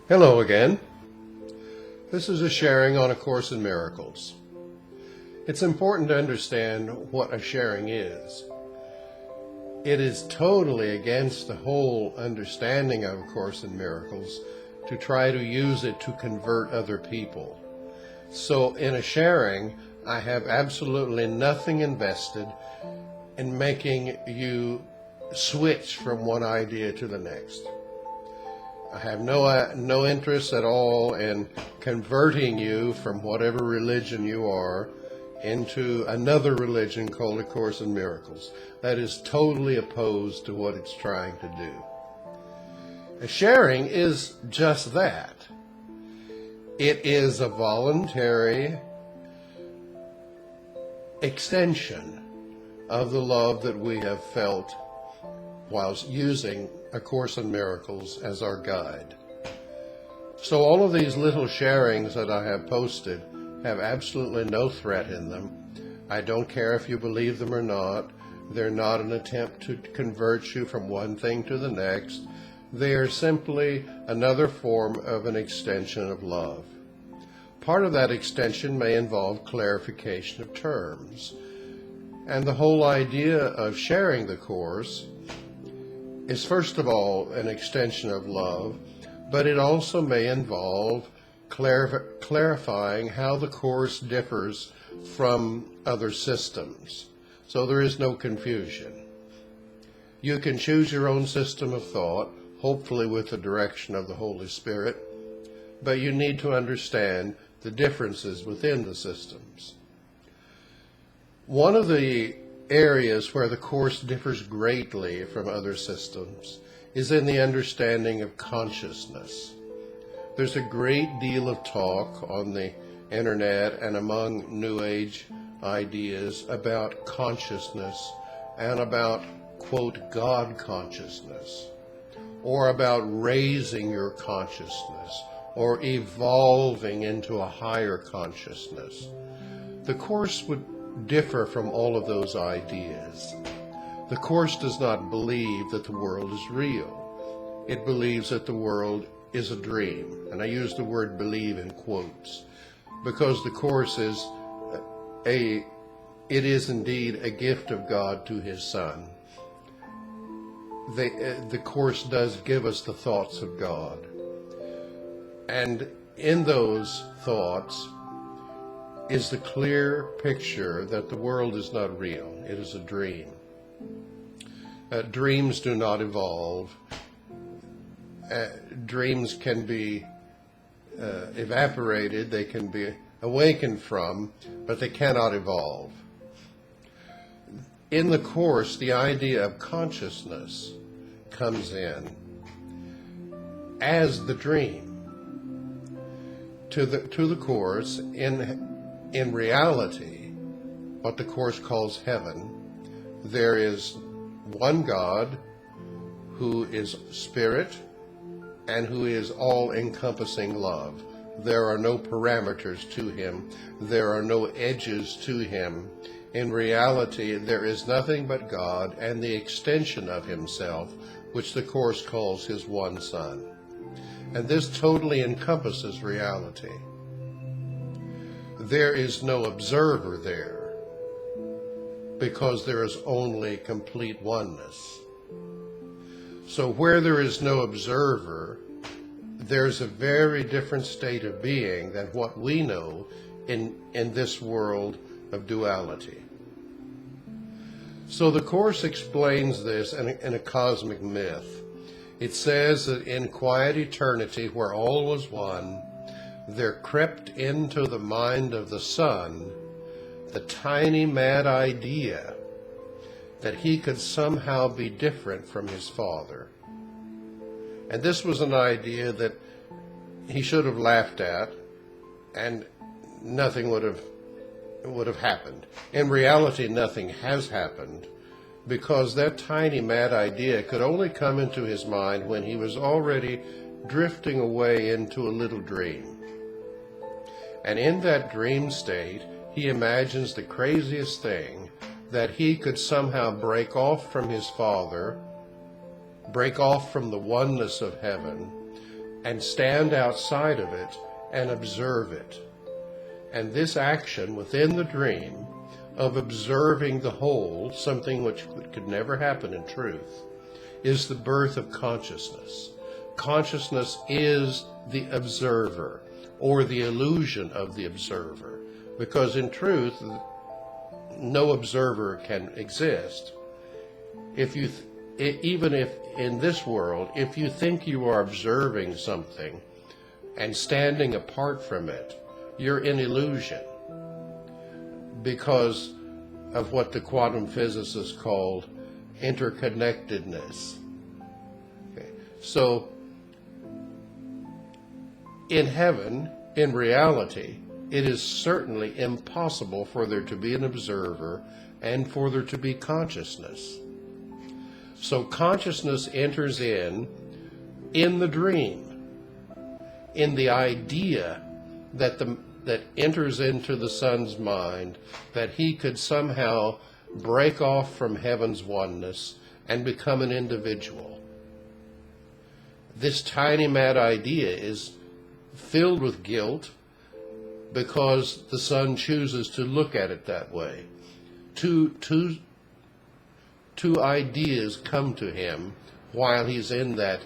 Hello again. This is a sharing on A Course in Miracles. It's important to understand what a sharing is. It is totally against the whole understanding of A Course in Miracles to try to use it to convert other people. So in a sharing, I have absolutely nothing invested in making you switch from one idea to the next. I have no interest at all in converting you from whatever religion you are into another religion called A Course in Miracles. That is totally opposed to what it's trying to do. A sharing is just that. It is a voluntary extension of the love that we have felt whilst using A Course in Miracles as our guide. So all of these little sharings that I have posted have absolutely no threat in them. I don't care if you believe them or not. They're not an attempt to convert you from one thing to the next. They are simply another form of an extension of love. Part of that extension may involve clarification of terms. And the whole idea of sharing the Course is first of all an extension of love, but it also may involve clarifying how the Course differs from other systems, so there is no confusion. You can choose your own system of thought, hopefully with the direction of the Holy Spirit, but you need to understand the differences within the systems. One of the areas where the Course differs greatly from other systems is in the understanding of consciousness. There's a great deal of talk on the internet and among New Age ideas about consciousness and about, quote, God consciousness, or about raising your consciousness or evolving into a higher consciousness. The Course would differ from all of those ideas. The Course does not believe that the world is real. It believes that the world is a dream. And I use the word believe in quotes because the Course is it is indeed a gift of God to His Son. The Course does give us the thoughts of God. And in those thoughts is the clear picture that the world is not real. It is a dream. Dreams do not evolve. Dreams can be evaporated, they can be awakened from, but they cannot evolve. In the Course, the idea of consciousness comes in as the dream. To the Course, in reality, what the Course calls heaven, there is one God who is spirit and who is all-encompassing love. There are no parameters to Him. There are no edges to Him. In reality, there is nothing but God and the extension of Himself, which the Course calls His one Son. And this totally encompasses reality. There is no observer there because there is only complete oneness. So where there is no observer, there's a very different state of being than what we know in this world of duality. So the Course explains this in a cosmic myth. It says that in quiet eternity, where all was one, there crept into the mind of the Son the tiny mad idea that he could somehow be different from his Father. And this was an idea that he should have laughed at, and nothing would have happened. In reality, nothing has happened, because that tiny mad idea could only come into his mind when he was already drifting away into a little dream. And in that dream state, he imagines the craziest thing, that he could somehow break off from his Father, break off from the oneness of heaven, and stand outside of it and observe it. And this action within the dream of observing the whole, something which could never happen in truth, is the birth of consciousness. Consciousness is the observer, or the illusion of the observer, because in truth, no observer can exist. Even if in this world, if you think you are observing something and standing apart from it, you're in illusion, because of what the quantum physicists called interconnectedness. Okay. So, in heaven, in reality, it is certainly impossible for there to be an observer and for there to be consciousness. So consciousness enters in the dream, in the idea that enters into the Son's mind, that he could somehow break off from heaven's oneness and become an individual. This tiny mad idea is filled with guilt because the Son chooses to look at it that way. Two ideas come to him while he's in that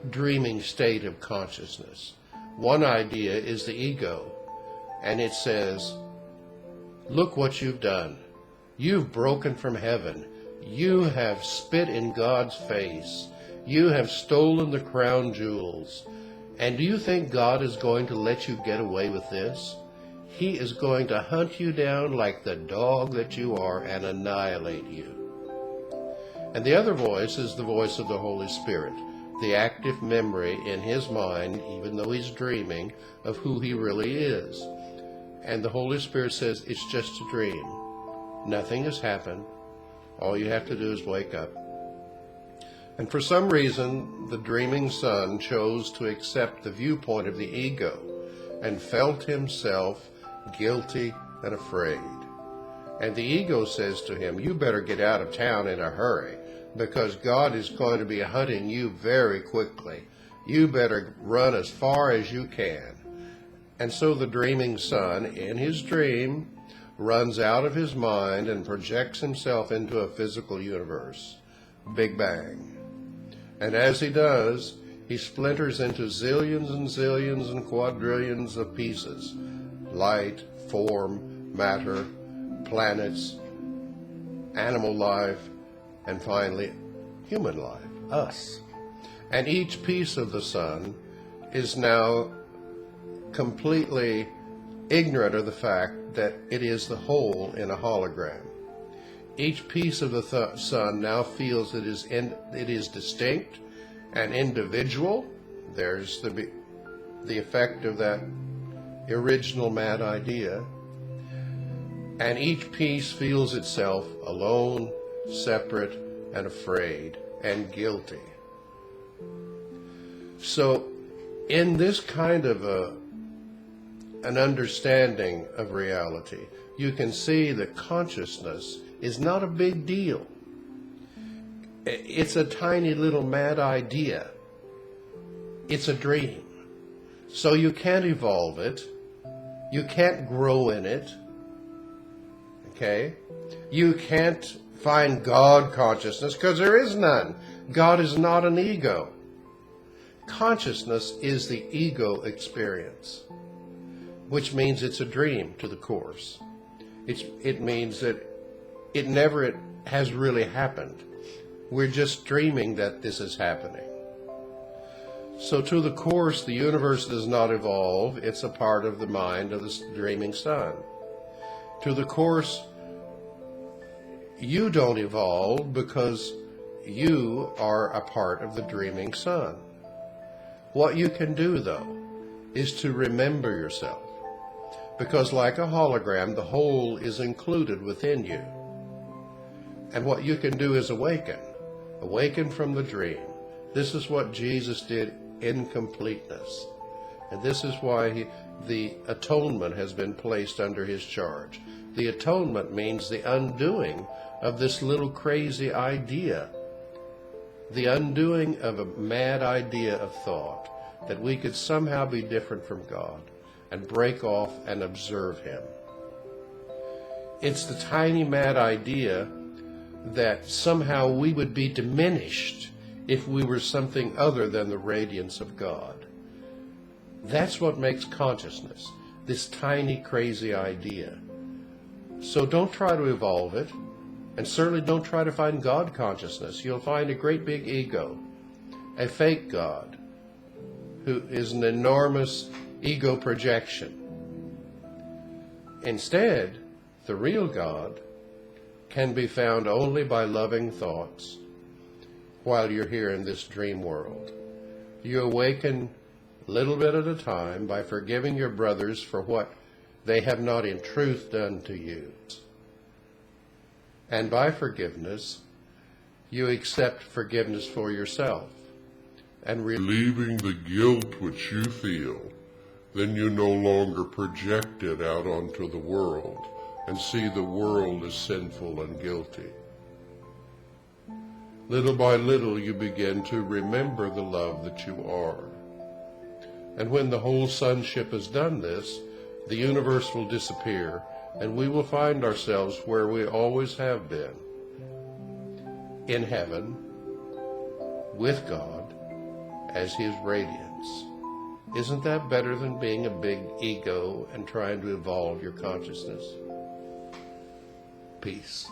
dreaming state of consciousness. One idea is the ego, and it says, look what you've done. You've broken from heaven. You have spit in God's face. You have stolen the crown jewels. And do you think God is going to let you get away with this? He is going to hunt you down like the dog that you are and annihilate you. And the other voice is the voice of the Holy Spirit, the active memory in his mind, even though he's dreaming, of who he really is. And the Holy Spirit says, it's just a dream. Nothing has happened. All you have to do is wake up. And for some reason, the dreaming Son chose to accept the viewpoint of the ego and felt himself guilty and afraid. And the ego says to him, you better get out of town in a hurry, because God is going to be hunting you very quickly. You better run as far as you can. And so the dreaming Son, in his dream, runs out of his mind and projects himself into a physical universe. Big Bang. And as he does, he splinters into zillions and zillions and quadrillions of pieces. Light, form, matter, planets, animal life, and finally, human life, us. And each piece of the Son is now completely ignorant of the fact that it is the whole in a hologram. Each piece of the Son now feels it is distinct and individual. There's the effect of that original mad idea. And each piece feels itself alone, separate, and afraid, and guilty. So, in this kind of an understanding of reality, you can see that consciousness is not a big deal. It's a tiny little mad idea. It's a dream. So you can't evolve it. You can't grow in it. Okay? You can't find God consciousness, because there is none. God is not an ego. Consciousness is the ego experience, which means it's a dream to the Course. It means that it never has really happened. We're just dreaming that this is happening. So to the Course, the universe does not evolve. It's a part of the mind of the dreaming Son. To the Course, you don't evolve because you are a part of the dreaming Son. What you can do, though, is to remember yourself. Because like a hologram, the whole is included within you. And what you can do is awaken. Awaken from the dream. This is what Jesus did in completeness. And this is why the atonement has been placed under his charge. The atonement means the undoing of this little crazy idea, the undoing of a mad idea of thought that we could somehow be different from God and break off and observe him. It's the tiny mad idea that somehow we would be diminished if we were something other than the radiance of God. That's what makes consciousness, this tiny crazy idea. So don't try to evolve it, and certainly don't try to find God consciousness. You'll find a great big ego, a fake God, who is an enormous ego projection. Instead, the real God can be found only by loving thoughts while you're here in this dream world. You awaken little bit at a time by forgiving your brothers for what they have not in truth done to you. And by forgiveness, you accept forgiveness for yourself. And relieving the guilt which you feel, then you no longer project it out onto the world and see the world as sinful and guilty. Little by little you begin to remember the love that you are. And when the whole sonship has done this, the universe will disappear, and we will find ourselves where we always have been, in heaven, with God, as his radiance. Isn't that better than being a big ego and trying to evolve your consciousness? Peace.